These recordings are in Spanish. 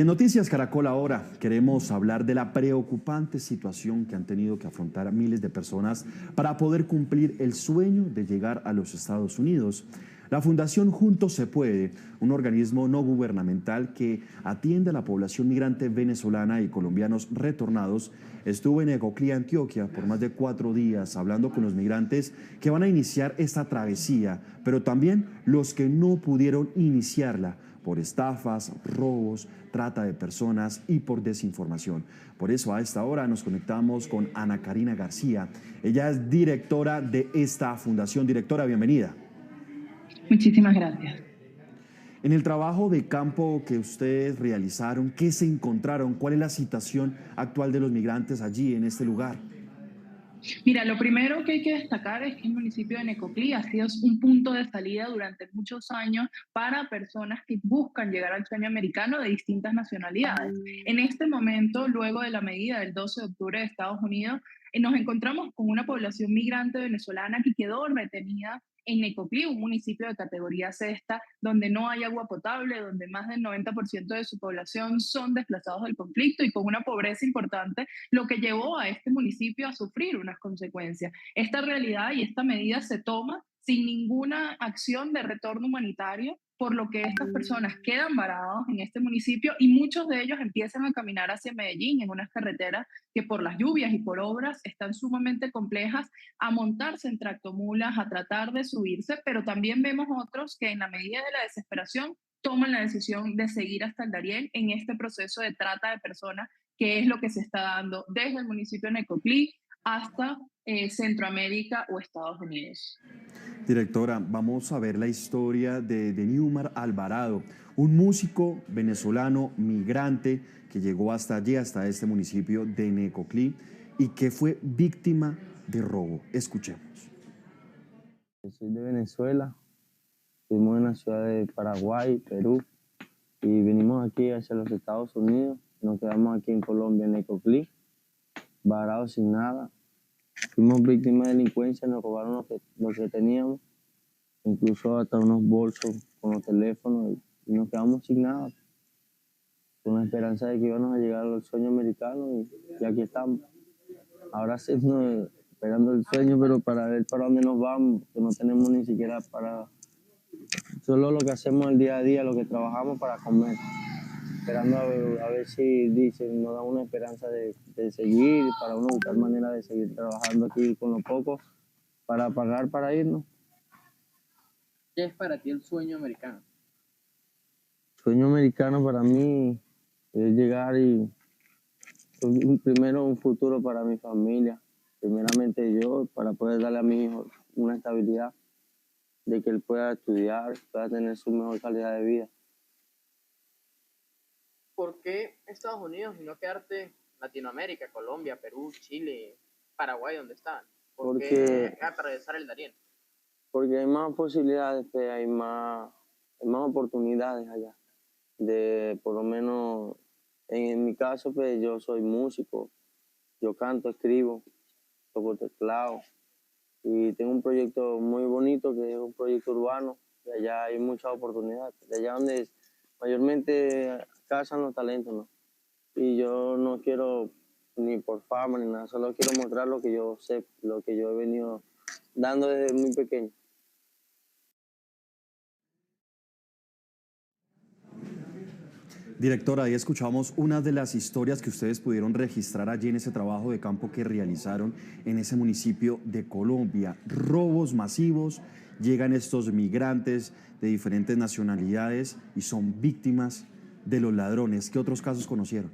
En Noticias Caracol ahora queremos hablar de la preocupante situación que han tenido que afrontar miles de personas para poder cumplir el sueño de llegar a los Estados Unidos. La Fundación Juntos se Puede, un organismo no gubernamental que atiende a la población migrante venezolana y colombianos retornados, estuvo en Necoclí, Antioquia, por más de 4 días hablando con los migrantes que van a iniciar esta travesía, pero también los que no pudieron iniciarla por estafas, robos, trata de personas y por desinformación. Por eso a esta hora nos conectamos con Ana Karina García. Ella es directora de esta fundación. Directora, bienvenida. Muchísimas gracias. En el trabajo de campo que ustedes realizaron, ¿qué se encontraron? ¿Cuál es la situación actual de los migrantes allí en este lugar? Mira, lo primero que hay que destacar es que el municipio de Necoclí ha sido un punto de salida durante muchos años para personas que buscan llegar al sueño americano de distintas nacionalidades. En este momento, luego de la medida del 12 de octubre de Estados Unidos, nos encontramos con una población migrante venezolana que quedó retenida en Necoclí, un municipio de categoría sexta, donde no hay agua potable, donde más del 90% de su población son desplazados del conflicto y con una pobreza importante, lo que llevó a este municipio a sufrir unas consecuencias. Esta realidad y esta medida se toma sin ninguna acción de retorno humanitario, por lo que estas personas quedan varados en este municipio y muchos de ellos empiezan a caminar hacia Medellín en unas carreteras que por las lluvias y por obras están sumamente complejas, a montarse en tractomulas, a tratar de subirse, pero también vemos otros que en la medida de la desesperación toman la decisión de seguir hasta el Darién en este proceso de trata de personas, que es lo que se está dando desde el municipio de Necoclí hasta Centroamérica o Estados Unidos. Directora, vamos a ver la historia de Newmar Alvarado, un músico venezolano migrante que llegó hasta allí, hasta este municipio de Necoclí, y que fue víctima de robo. Escuchemos. Yo soy de Venezuela, vivimos en la ciudad de Paraguay, Perú, y venimos aquí hacia los Estados Unidos. Nos quedamos aquí en Colombia, en Necoclí, varados sin nada. Fuimos víctimas de delincuencia, nos robaron lo que teníamos, incluso hasta unos bolsos con los teléfonos, y nos quedamos sin nada, con la esperanza de que íbamos a llegar al sueño americano, y aquí estamos. Ahora sí, esperando el sueño, pero para ver para dónde nos vamos, que no tenemos ni siquiera para... Solo lo que hacemos el día a día, lo que trabajamos para comer, esperando a ver si dicen, nos da una esperanza de seguir, para uno buscar manera de seguir trabajando aquí con lo poco, para pagar para irnos. ¿Qué es para ti el sueño americano? Sueño americano para mí es llegar y primero un futuro para mi familia, primeramente yo, para poder darle a mi hijo una estabilidad, de que él pueda estudiar, pueda tener su mejor calidad de vida. ¿Por qué Estados Unidos y no quedarte en Latinoamérica, Colombia, Perú, Chile, Paraguay, donde estaban? ¿Por qué atravesar el Darién? Porque hay más posibilidades, hay más oportunidades allá. Por lo menos, en mi caso, pues yo soy músico, yo canto, escribo, toco teclado, y tengo un proyecto muy bonito que es un proyecto urbano, y allá hay muchas oportunidades, de allá donde mayormente cazan los talentos, ¿no? Y yo no quiero ni por fama ni nada, solo quiero mostrar lo que yo sé, lo que yo he venido dando desde muy pequeño. Directora, ahí escuchamos una de las historias que ustedes pudieron registrar allí en ese trabajo de campo que realizaron en ese municipio de Colombia. Robos masivos, llegan estos migrantes de diferentes nacionalidades y son víctimas de los ladrones. ¿Qué otros casos conocieron?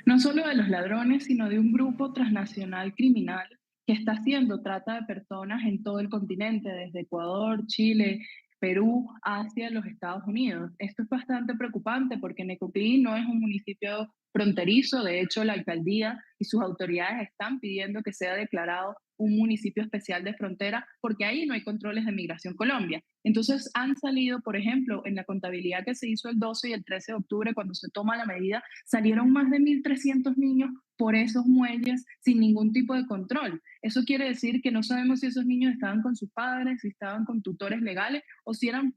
No solo de los ladrones, sino de un grupo transnacional criminal que está haciendo trata de personas en todo el continente, desde Ecuador, Chile, Perú, hacia los Estados Unidos. Esto es bastante preocupante porque Necoclí no es un municipio fronterizo, de hecho la alcaldía y sus autoridades están pidiendo que sea declarado un municipio especial de frontera porque ahí no hay controles de migración Colombia. Entonces han salido, por ejemplo, en la contabilidad que se hizo el 12 y el 13 de octubre, cuando se toma la medida, salieron más de 1.300 niños por esos muelles sin ningún tipo de control. Eso quiere decir que no sabemos si esos niños estaban con sus padres, si estaban con tutores legales o si eran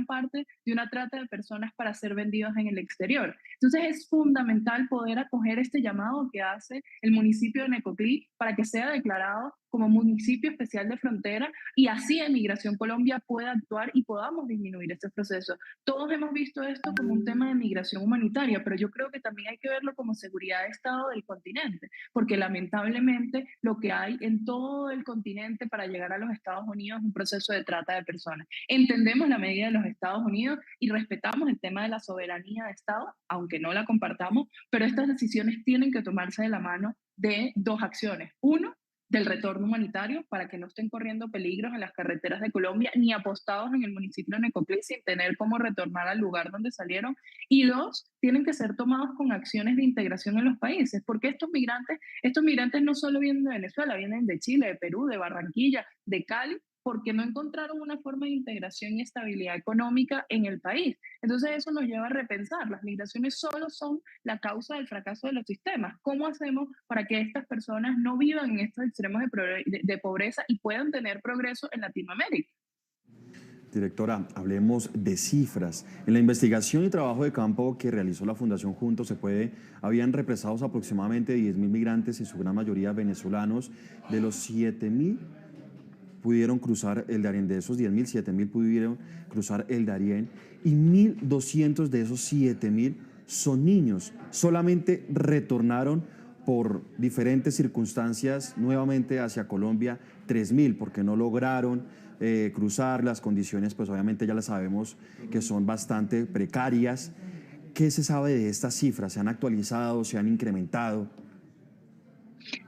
parte de una trata de personas para ser vendidos en el exterior. Entonces es fundamental poder acoger este llamado que hace el municipio de Necoclí para que sea declarado como municipio especial de frontera y así Migración Colombia pueda actuar y podamos disminuir este proceso. Todos hemos visto esto como un tema de migración humanitaria, pero yo creo que también hay que verlo como seguridad de Estado del continente, porque lamentablemente lo que hay en todo el continente para llegar a los Estados Unidos es un proceso de trata de personas. Entendemos la medida de los Estados Unidos y respetamos el tema de la soberanía de Estado, aunque no la compartamos, pero estas decisiones tienen que tomarse de la mano de dos acciones. Uno, del retorno humanitario para que no estén corriendo peligros en las carreteras de Colombia ni apostados en el municipio de Necoclí sin tener cómo retornar al lugar donde salieron. Y dos, tienen que ser tomados con acciones de integración en los países, porque estos migrantes no solo vienen de Venezuela, vienen de Chile, de Perú, de Barranquilla, de Cali, porque no encontraron una forma de integración y estabilidad económica en el país. Entonces eso nos lleva a repensar, las migraciones solo son la causa del fracaso de los sistemas. ¿Cómo hacemos para que estas personas no vivan en estos extremos de pobreza y puedan tener progreso en Latinoamérica? Directora, hablemos de cifras. En la investigación y trabajo de campo que realizó la Fundación Juntos se Puede, habían represados aproximadamente 10.000 migrantes, en su gran mayoría venezolanos. De los 7.000 pudieron cruzar el Darién. De esos 10.000, 7.000 pudieron cruzar el Darién y 1.200 de esos 7.000 son niños. Solamente retornaron por diferentes circunstancias nuevamente hacia Colombia 3.000 porque no lograron cruzar. Las condiciones, pues obviamente ya las sabemos que son bastante precarias. ¿Qué se sabe de estas cifras? ¿Se han actualizado? ¿Se han incrementado?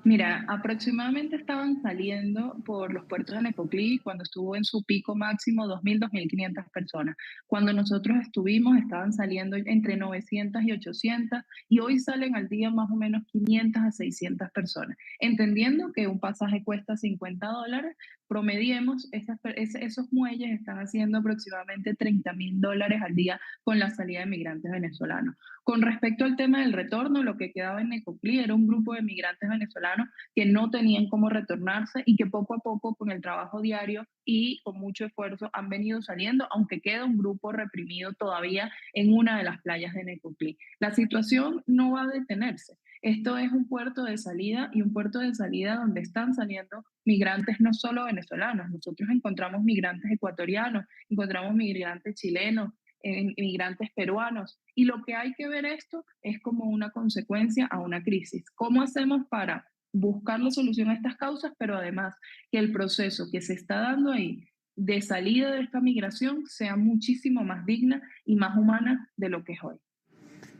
Mira, aproximadamente estaban saliendo por los puertos de Necoclí cuando estuvo en su pico máximo 2.500 personas. Cuando nosotros estuvimos estaban saliendo entre 900 y 800 y hoy salen al día más o menos 500 a 600 personas. Entendiendo que un pasaje cuesta $50, promediemos, esos muelles están haciendo aproximadamente $30.000 al día con la salida de migrantes venezolanos. Con respecto al tema del retorno, lo que quedaba en Necoclí era un grupo de migrantes venezolanos que no tenían cómo retornarse y que poco a poco con el trabajo diario y con mucho esfuerzo han venido saliendo, aunque queda un grupo reprimido todavía en una de las playas de Necoclí. La situación no va a detenerse. Esto es un puerto de salida y un puerto de salida donde están saliendo migrantes no solo venezolanos. Nosotros encontramos migrantes ecuatorianos, encontramos migrantes chilenos, inmigrantes peruanos. Y lo que hay que ver esto es como una consecuencia a una crisis. ¿Cómo hacemos para buscar la solución a estas causas, pero además que el proceso que se está dando ahí de salida de esta migración sea muchísimo más digna y más humana de lo que es hoy?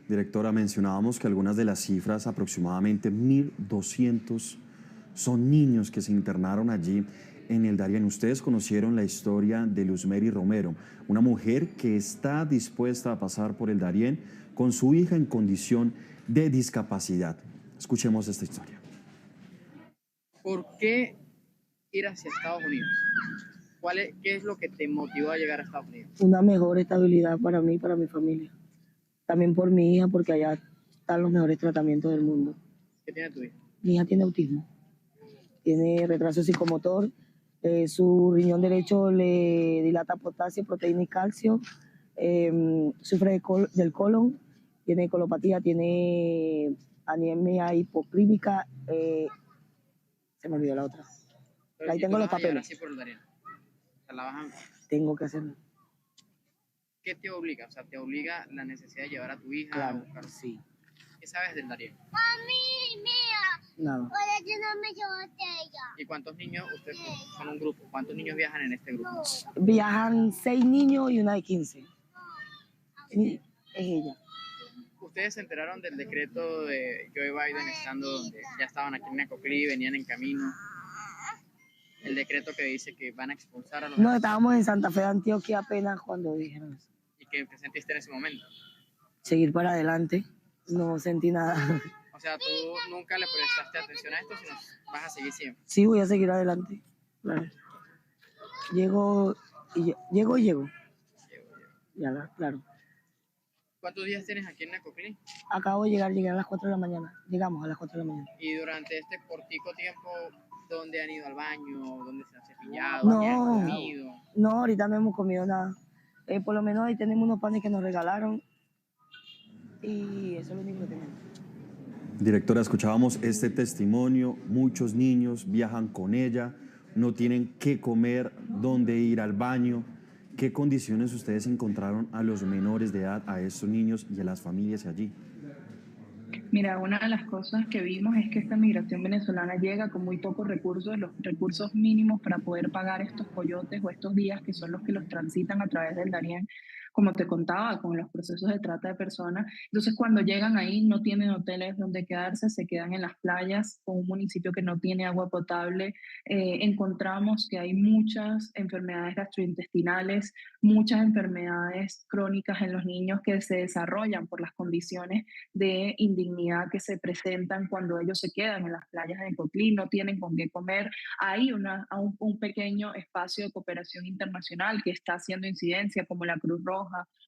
Directora, mencionábamos que algunas de las cifras, aproximadamente 1.200, son niños que se internaron allí en el Darién. Ustedes conocieron la historia de Luzmeri Romero, una mujer que está dispuesta a pasar por el Darién con su hija en condición de discapacidad. Escuchemos esta historia. ¿Por qué ir hacia Estados Unidos? ¿Qué es lo que te motivó a llegar a Estados Unidos? Una mejor estabilidad para mí y para mi familia. También por mi hija, porque allá están los mejores tratamientos del mundo. ¿Qué tiene tu hija? Mi hija tiene autismo, tiene retraso psicomotor, su riñón derecho le dilata potasio, proteína y calcio, sufre del colon, tiene colopatía, tiene anemia hipoclímica, se me olvidó la otra. Pero Ahí si tengo tú los vas a llegar papeles. así por el Darién, la vas a... Tengo que hacerlo. ¿Qué te obliga? O sea, ¿te obliga la necesidad de llevar a tu hija a Claro, buscar? sí. ¿Qué sabes del Darién? Nada. ¿Y cuántos niños? Ustedes son un grupo. ¿Cuántos niños viajan en este grupo? Viajan 6 niños y una de 15. Es ella. ¿Ustedes se enteraron del decreto de Joe Biden estando donde ya estaban aquí en Necoclí, venían en camino? El decreto que dice que van a expulsar a los... No, estábamos en Santa Fe de Antioquia apenas cuando dijeron eso. ¿Y qué sentiste en ese momento? Seguir para adelante. No sentí nada. O sea, tú nunca le prestaste atención a esto, sino vas a seguir siempre. Sí, voy a seguir adelante. Claro. Llego Y llego. Ya, claro. ¿Cuántos días tienes aquí en Necoclí? Acabo de llegar, llegué a las 4 de la mañana. Llegamos a las 4 de la mañana. Y durante este cortico tiempo, ¿dónde han ido al baño? ¿Dónde se han cepillado? No, ¿Qué han comido? no, ahorita no hemos comido nada. Por lo menos ahí tenemos unos panes que nos regalaron y eso es lo único que tenemos. Directora, escuchábamos este testimonio, muchos niños viajan con ella, no tienen qué comer, dónde ir al baño. ¿Qué condiciones ustedes encontraron a los menores de edad, a estos niños y a las familias allí? Mira, una de las cosas que vimos es que esta migración venezolana llega con muy pocos recursos, los recursos mínimos para poder pagar estos coyotes o estos días que son los que los transitan a través del Darién, como te contaba, con los procesos de trata de personas. Entonces, cuando llegan ahí, no tienen hoteles donde quedarse, se quedan en las playas, con un municipio que no tiene agua potable. Encontramos que hay muchas enfermedades gastrointestinales, muchas enfermedades crónicas en los niños que se desarrollan por las condiciones de indignidad que se presentan cuando ellos se quedan en las playas de Necoclí, no tienen con qué comer. Hay un pequeño espacio de cooperación internacional que está haciendo incidencia, como la Cruz Roja,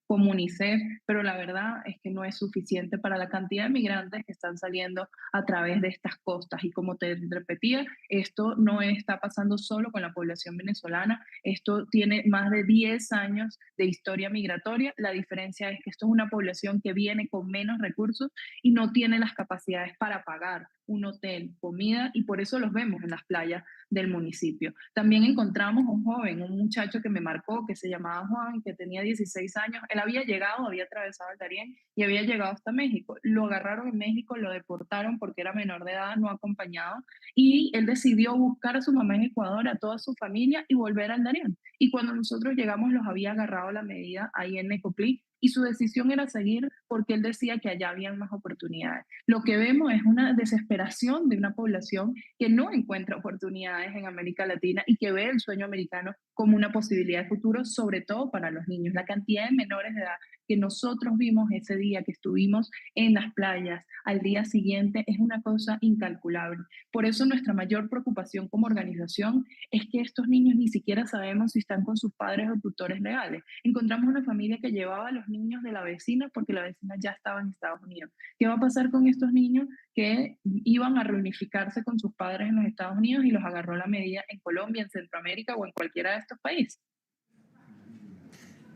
como UNICEF, pero la verdad es que no es suficiente para la cantidad de migrantes que están saliendo a través de estas costas. Y como te repetía, esto no está pasando solo con la población venezolana, esto tiene más de 10 años de historia migratoria. La diferencia es que esto es una población que viene con menos recursos y no tiene las capacidades para pagar un hotel, comida, y por eso los vemos en las playas del municipio. También encontramos un joven, un muchacho que me marcó, que se llamaba Juan, que tenía 16 años. Él había llegado, había atravesado el Darién y había llegado hasta México. Lo agarraron en México, lo deportaron porque era menor de edad, no acompañado, y él decidió buscar a su mamá en Ecuador, a toda su familia y volver al Darién. Y cuando nosotros llegamos, los había agarrado la medida ahí en Necoclí y su decisión era seguir porque él decía que allá habían más oportunidades. Lo que vemos es una desesperación de una población que no encuentra oportunidades en América Latina y que ve el sueño americano como una posibilidad de futuro, sobre todo para los niños. La cantidad de menores de edad que nosotros vimos ese día que estuvimos en las playas al día siguiente es una cosa incalculable. Por eso nuestra mayor preocupación como organización es que estos niños ni siquiera sabemos si están con sus padres o tutores legales. Encontramos una familia que llevaba a los niños de la vecina porque la vecina ya estaba en Estados Unidos. ¿Qué va a pasar con estos niños que iban a reunificarse con sus padres en los Estados Unidos y los agarró la medida en Colombia, en Centroamérica o en cualquiera de estos países?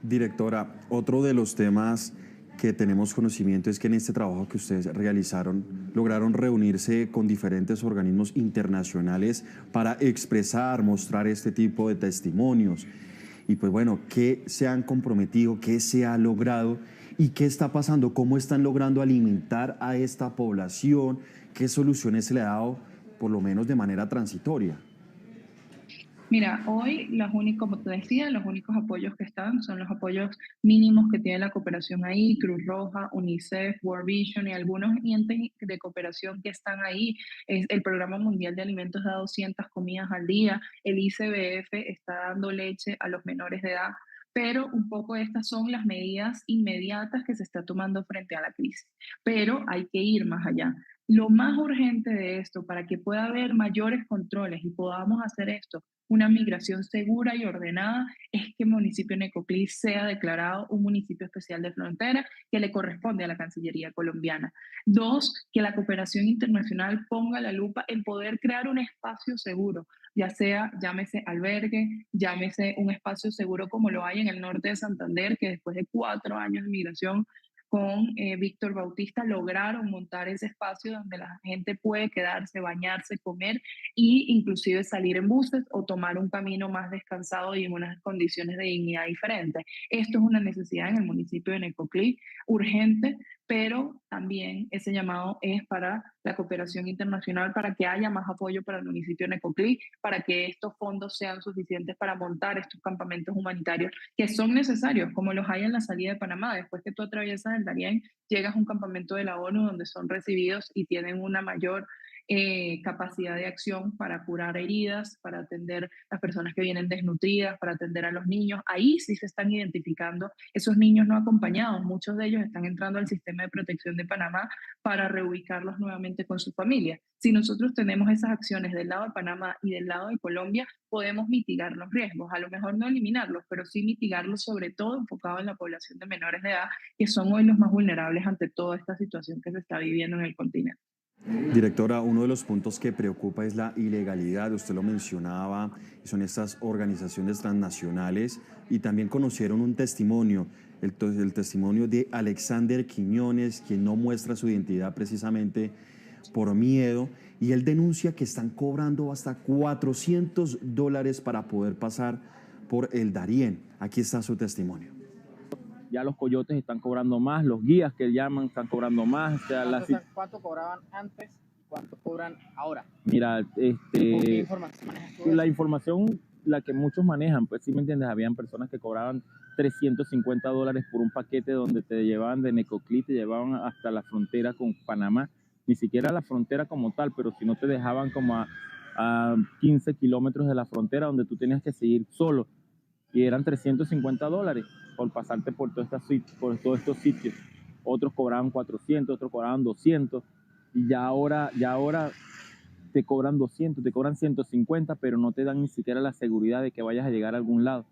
Directora, otro de los temas que tenemos conocimiento es que en este trabajo que ustedes realizaron, lograron reunirse con diferentes organismos internacionales para expresar, mostrar este tipo de testimonios. Y pues bueno, ¿qué se han comprometido? ¿Qué se ha logrado? ¿Y qué está pasando? ¿Cómo están logrando alimentar a esta población? ¿Qué soluciones se le ha dado, por lo menos de manera transitoria? Mira, hoy como te decía, los únicos apoyos que están son los apoyos mínimos que tiene la cooperación ahí, Cruz Roja, UNICEF, World Vision y algunos entes de cooperación que están ahí. El Programa Mundial de Alimentos da 200 comidas al día, el ICBF está dando leche a los menores de edad, pero un poco estas son las medidas inmediatas que se está tomando frente a la crisis. Pero hay que ir más allá. Lo más urgente de esto, para que pueda haber mayores controles y podamos hacer esto, una migración segura y ordenada, es que el municipio de Necoclí sea declarado un municipio especial de frontera que le corresponde a la Cancillería colombiana. Dos, que la cooperación internacional ponga la lupa en poder crear un espacio seguro, ya sea, llámese albergue, llámese un espacio seguro como lo hay en el norte de Santander, que después de 4 años de migración con Víctor Bautista lograron montar ese espacio donde la gente puede quedarse, bañarse, comer e inclusive salir en buses o tomar un camino más descansado y en unas condiciones de dignidad diferentes. Esto es una necesidad en el municipio de Necoclí, urgente, pero también ese llamado es para la cooperación internacional, para que haya más apoyo para el municipio de Necoclí, para que estos fondos sean suficientes para montar estos campamentos humanitarios que son necesarios, como los hay en la salida de Panamá. Después que tú atraviesas el Darién, llegas a un campamento de la ONU donde son recibidos y tienen una mayor capacidad de acción para curar heridas, para atender a las personas que vienen desnutridas, para atender a los niños. Ahí sí se están identificando esos niños no acompañados. Muchos de ellos están entrando al sistema de protección de Panamá para reubicarlos nuevamente con su familia. Si nosotros tenemos esas acciones del lado de Panamá y del lado de Colombia, podemos mitigar los riesgos, a lo mejor no eliminarlos, pero sí mitigarlos, sobre todo enfocado en la población de menores de edad, que son hoy los más vulnerables ante toda esta situación que se está viviendo en el continente. Directora, uno de los puntos que preocupa es la ilegalidad, usted lo mencionaba, son estas organizaciones transnacionales y también conocieron un testimonio, el testimonio de Alexander Quiñones, quien no muestra su identidad precisamente por miedo, y él denuncia que están cobrando hasta $400 para poder pasar por el Darién. Aquí está su testimonio. Ya los coyotes están cobrando más, los guías que llaman están cobrando más. O sea, ¿Cuánto cobraban antes y cuánto cobran ahora? Mira, ¿Qué información manejas tú? la información, la que muchos manejan, pues sí me entiendes, habían personas que cobraban $350 por un paquete donde te llevaban de Necoclí, te llevaban hasta la frontera con Panamá, ni siquiera la frontera como tal, pero si no te dejaban como a 15 kilómetros de la frontera donde tú tenías que seguir solo, y eran $350 por pasarte por todos estos sitios. Otros cobraban 400, otros cobraban 200, y ya ahora te cobran 200, te cobran 150, pero no te dan ni siquiera la seguridad de que vayas a llegar a algún lado.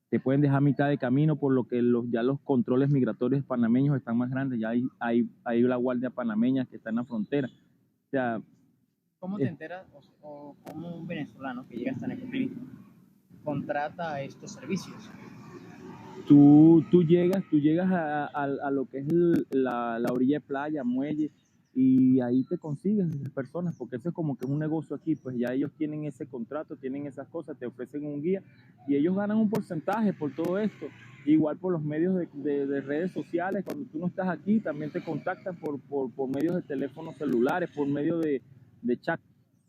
Te pueden dejar a mitad de camino, por lo que ya los controles migratorios panameños están más grandes, ya hay la guardia panameña que está en la frontera. O sea, ¿cómo te enteras o cómo un venezolano que llega hasta Necoclí contrata estos servicios? Tú llegas a lo que es la orilla de playa, muelle, y ahí te consigues esas personas, porque eso es como que es un negocio aquí, pues ya ellos tienen ese contrato, tienen esas cosas, te ofrecen un guía y ellos ganan un porcentaje por todo esto. Igual por los medios de redes sociales, cuando tú no estás aquí, también te contactan por medios de teléfonos celulares, por medio de chat,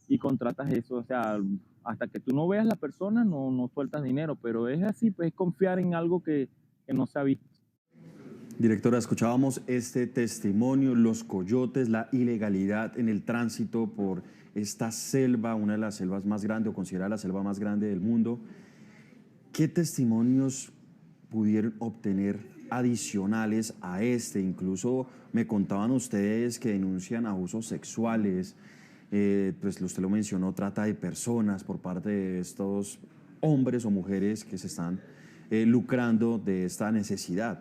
y contratas eso. O sea, hasta que tú no veas la persona, no sueltas dinero, pero es así, pues es confiar en algo que no se ha visto. Directora, escuchábamos este testimonio, los coyotes, la ilegalidad en el tránsito por esta selva, una de las selvas más grandes o considerada la selva más grande del mundo. ¿Qué testimonios pudieron obtener adicionales a este? Incluso me contaban ustedes que denuncian abusos sexuales, pues usted lo mencionó, trata de personas por parte de estos hombres o mujeres que se están lucrando de esta necesidad.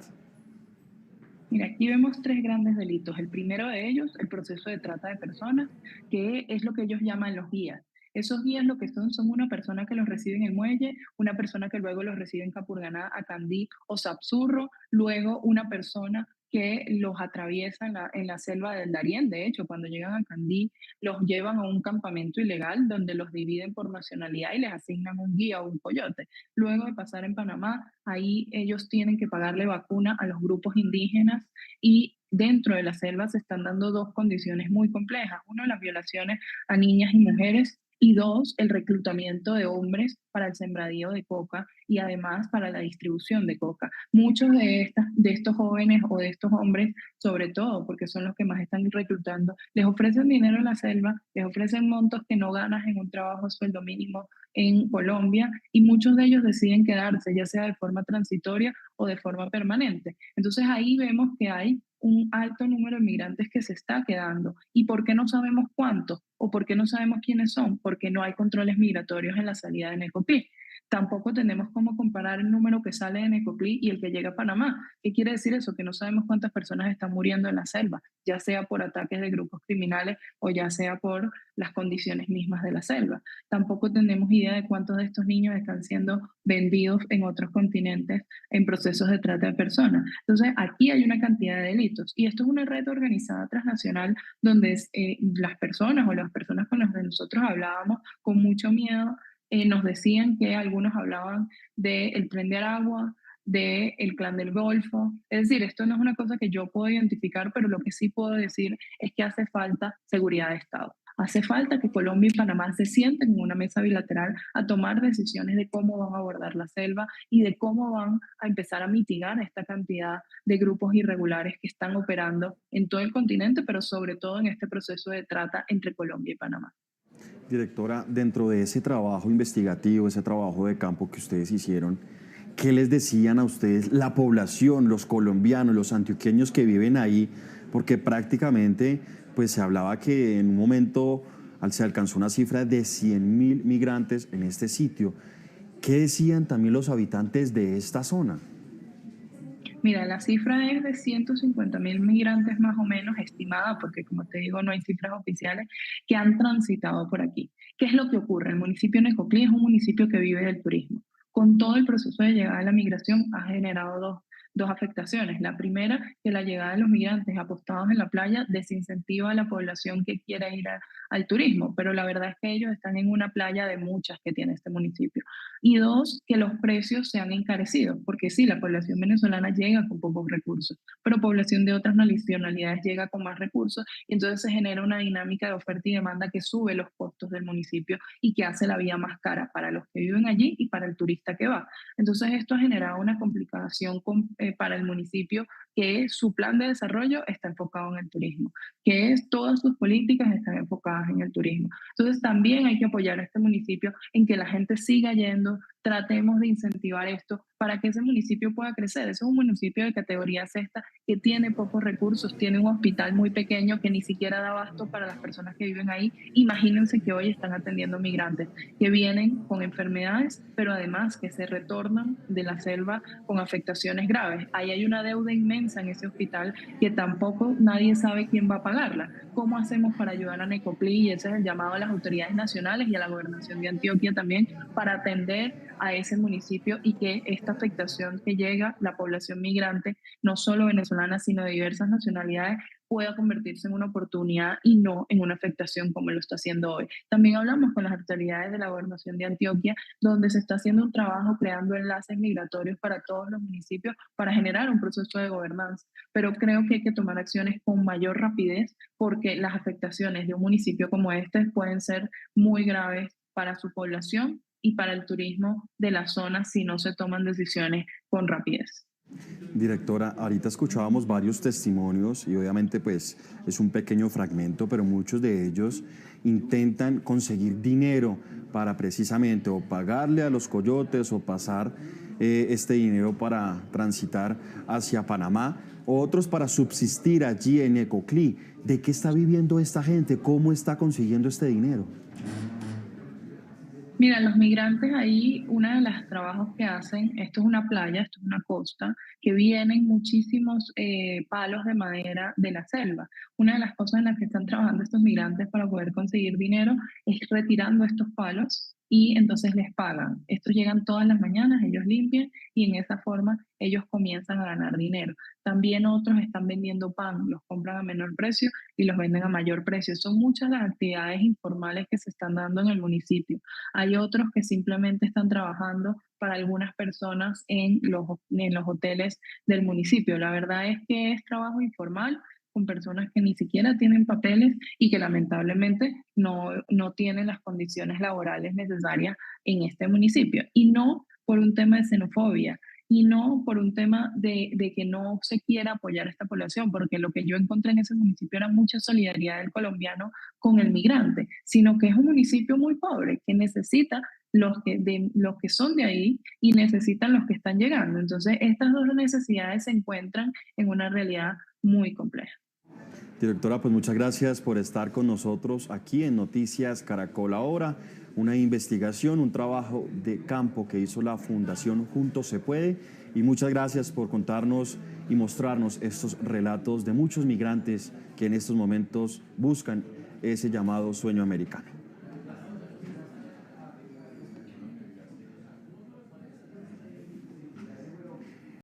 Mira, aquí vemos tres grandes delitos. El primero de ellos, el proceso de trata de personas, que es lo que ellos llaman los guías. Esos guías lo que son una persona que los recibe en el muelle, una persona que luego los recibe en Capurganá, Acandí o Sapsurro, luego una persona que los atraviesa en la selva del Darién. De hecho, cuando llegan a Candí, los llevan a un campamento ilegal donde los dividen por nacionalidad y les asignan un guía o un coyote. Luego de pasar en Panamá, ahí ellos tienen que pagarle vacuna a los grupos indígenas y dentro de la selva se están dando dos condiciones muy complejas. Uno, las violaciones a niñas y mujeres, y dos, el reclutamiento de hombres para el sembradío de coca y además para la distribución de coca. Muchos de estos jóvenes o de estos hombres, sobre todo porque son los que más están reclutando, les ofrecen dinero en la selva, les ofrecen montos que no ganas en un trabajo sueldo mínimo en Colombia, y muchos de ellos deciden quedarse, ya sea de forma transitoria o de forma permanente. Entonces ahí vemos que hay un alto número de migrantes que se está quedando. ¿Y por qué no sabemos cuántos? ¿O por qué no sabemos quiénes son? Porque no hay controles migratorios en la salida de Necoclí. Tampoco tenemos cómo comparar el número que sale de Necoclí y el que llega a Panamá. ¿Qué quiere decir eso? Que no sabemos cuántas personas están muriendo en la selva, ya sea por ataques de grupos criminales o ya sea por las condiciones mismas de la selva. Tampoco tenemos idea de cuántos de estos niños están siendo vendidos en otros continentes en procesos de trata de personas. Entonces, aquí hay una cantidad de delitos y esto es una red organizada transnacional donde las personas o las personas con las que nosotros hablábamos con mucho miedo nos decían que algunos hablaban del Tren de Aragua, del Clan del Golfo. Es decir, esto no es una cosa que yo puedo identificar, pero lo que sí puedo decir es que hace falta seguridad de Estado. Hace falta que Colombia y Panamá se sienten en una mesa bilateral a tomar decisiones de cómo van a abordar la selva y de cómo van a empezar a mitigar esta cantidad de grupos irregulares que están operando en todo el continente, pero sobre todo en este proceso de trata entre Colombia y Panamá. Directora, dentro de ese trabajo investigativo, ese trabajo de campo que ustedes hicieron, ¿qué les decían a ustedes la población, los colombianos, los antioqueños que viven ahí? Porque prácticamente pues, se hablaba que en un momento se alcanzó una cifra de 100.000 migrantes en este sitio. ¿Qué decían también los habitantes de esta zona? Mira, la cifra es de 150.000 migrantes más o menos estimada, porque como te digo, no hay cifras oficiales que han transitado por aquí. ¿Qué es lo que ocurre? El municipio de Necoclí es un municipio que vive del turismo. Con todo el proceso de llegada de la migración ha generado dos afectaciones. La primera, que la llegada de los migrantes apostados en la playa desincentiva a la población que quiera ir al turismo, pero la verdad es que ellos están en una playa de muchas que tiene este municipio. Y dos, que los precios se han encarecido, porque sí, la población venezolana llega con pocos recursos, pero población de otras nacionalidades llega con más recursos y entonces se genera una dinámica de oferta y demanda que sube los costos del municipio y que hace la vida más cara para los que viven allí y para el turista que va. Entonces esto ha generado una complicación para el municipio, que su plan de desarrollo está enfocado en el turismo, que todas sus políticas están enfocadas en el turismo. Entonces también hay que apoyar a este municipio en que la gente siga yendo, tratemos de incentivar esto para que ese municipio pueda crecer. Ese es un municipio de categoría sexta que tiene pocos recursos, tiene un hospital muy pequeño que ni siquiera da abasto para las personas que viven ahí. Imagínense que hoy están atendiendo migrantes que vienen con enfermedades, pero además que se retornan de la selva con afectaciones graves. Ahí hay una deuda inmensa en ese hospital que tampoco nadie sabe quién va a pagarla. ¿Cómo hacemos para ayudar a Necoclí? Y ese es el llamado a las autoridades nacionales y a la gobernación de Antioquia también para atender a ese municipio y que esta afectación que llega la población migrante, no solo venezolana, sino de diversas nacionalidades, pueda convertirse en una oportunidad y no en una afectación como lo está haciendo hoy. También hablamos con las autoridades de la gobernación de Antioquia, donde se está haciendo un trabajo creando enlaces migratorios para todos los municipios para generar un proceso de gobernanza. Pero creo que hay que tomar acciones con mayor rapidez porque las afectaciones de un municipio como este pueden ser muy graves para su población y para el turismo de la zona si no se toman decisiones con rapidez. Directora, ahorita escuchábamos varios testimonios y obviamente pues es un pequeño fragmento, pero muchos de ellos intentan conseguir dinero para precisamente o pagarle a los coyotes o pasar este dinero para transitar hacia Panamá, otros para subsistir allí en Necoclí. ¿De qué está viviendo esta gente? ¿Cómo está consiguiendo este dinero? Mira, los migrantes ahí, uno de los trabajos que hacen, esto es una playa, esto es una costa, que vienen muchísimos palos de madera de la selva. Una de las cosas en las que están trabajando estos migrantes para poder conseguir dinero es retirando estos palos y entonces les pagan. Estos llegan todas las mañanas, ellos limpian y en esa forma ellos comienzan a ganar dinero. También otros están vendiendo pan, los compran a menor precio y los venden a mayor precio. Son muchas las actividades informales que se están dando en el municipio. Hay otros que simplemente están trabajando para algunas personas en los hoteles del municipio. La verdad es que es trabajo informal con personas que ni siquiera tienen papeles y que lamentablemente no tienen las condiciones laborales necesarias en este municipio. Y no por un tema de xenofobia, y no por un tema de que no se quiera apoyar a esta población, porque lo que yo encontré en ese municipio era mucha solidaridad del colombiano con el migrante, sino que es un municipio muy pobre que necesita los que son de ahí y necesitan los que están llegando. Entonces, estas dos necesidades se encuentran en una realidad muy compleja. Directora, pues muchas gracias por estar con nosotros aquí en Noticias Caracol Ahora. Una investigación, un trabajo de campo que hizo la Fundación Juntos se Puede. Y muchas gracias por contarnos y mostrarnos estos relatos de muchos migrantes que en estos momentos buscan ese llamado sueño americano.